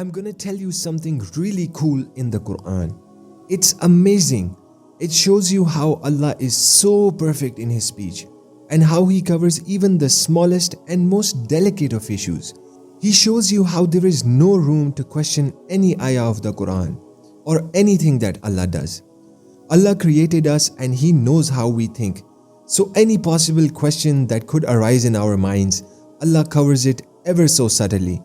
I'm gonna tell you something really cool in the Quran. It's amazing. It shows you how Allah is so perfect in His speech and how He covers even the smallest and most delicate of issues. He shows you how there is no room to question any ayah of the Quran or anything that Allah does. Allah created us and He knows how we think. So any possible question that could arise in our minds, Allah covers it ever so subtly.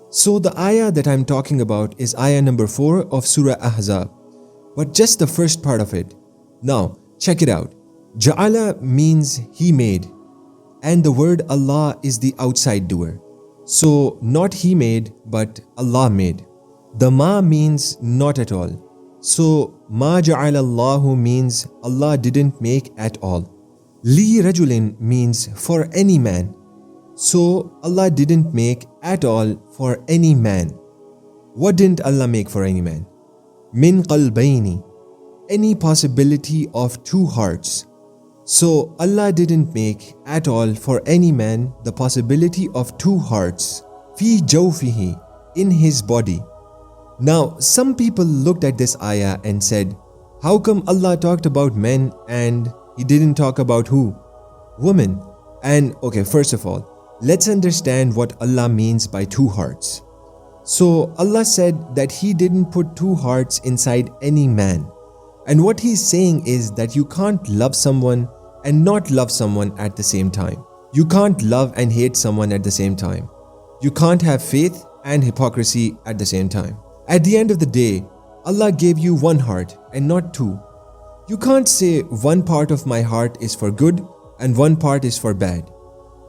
So the ayah that I'm talking about is ayah number 4 of Surah Al-Ahzab, but just the first part of it. Now, check it out. Ja'ala means He made, and the word Allah is the outside doer. So not He made, but Allah made. The ma means not at all. So ma ja'ala Allahu means Allah didn't make at all. Li rajulin means for any man. So Allah didn't make at all for any man. What didn't Allah make for any man? Min qalbayni, any possibility of two hearts. So Allah didn't make at all for any man the possibility of two hearts. Fi jawfihi, in his body. Now some people looked at this ayah and said, how come Allah talked about men and He didn't talk about who? Women. And okay, first of all, let's understand what Allah means by two hearts. So Allah said that He didn't put two hearts inside any man. And what He's saying is that you can't love someone and not love someone at the same time. You can't love and hate someone at the same time. You can't have faith and hypocrisy at the same time. At the end of the day, Allah gave you one heart and not two. You can't say one part of my heart is for good and one part is for bad.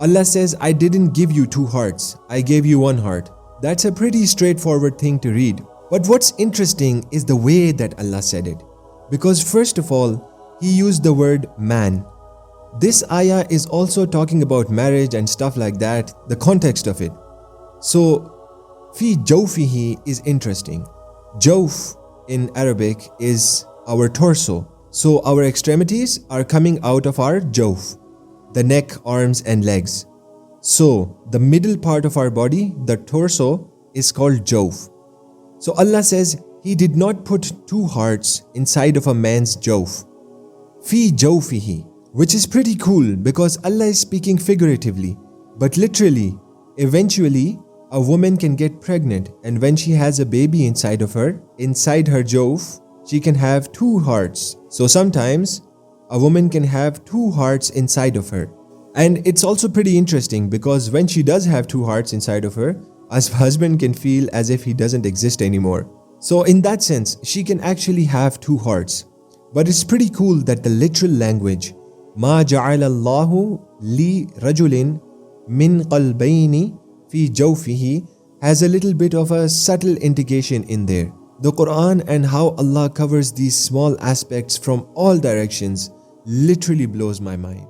Allah says, I didn't give you two hearts, I gave you one heart. That's a pretty straightforward thing to read. But what's interesting is the way that Allah said it. Because first of all, He used the word man. This ayah is also talking about marriage and stuff like that, the context of it. So, fi jawfihi is interesting. Jawf in Arabic is our torso. So our extremities are coming out of our jawf, the neck, arms and legs. So the middle part of our body, the torso, is called jawf. So Allah says He did not put two hearts inside of a man's jawf. Fi jawfihi, which is pretty cool because Allah is speaking figuratively. But literally, eventually, a woman can get pregnant, and when she has a baby inside her jawf, she can have two hearts. So sometimes a woman can have two hearts inside of her. And it's also pretty interesting because when she does have two hearts inside of her, her husband can feel as if he doesn't exist anymore. So in that sense, she can actually have two hearts. But it's pretty cool that the literal language, Ma ja'ala Allahu li rajulin min qalbayni fi jawfihi, has a little bit of a subtle indication in there. The Quran and how Allah covers these small aspects from all directions literally blows my mind.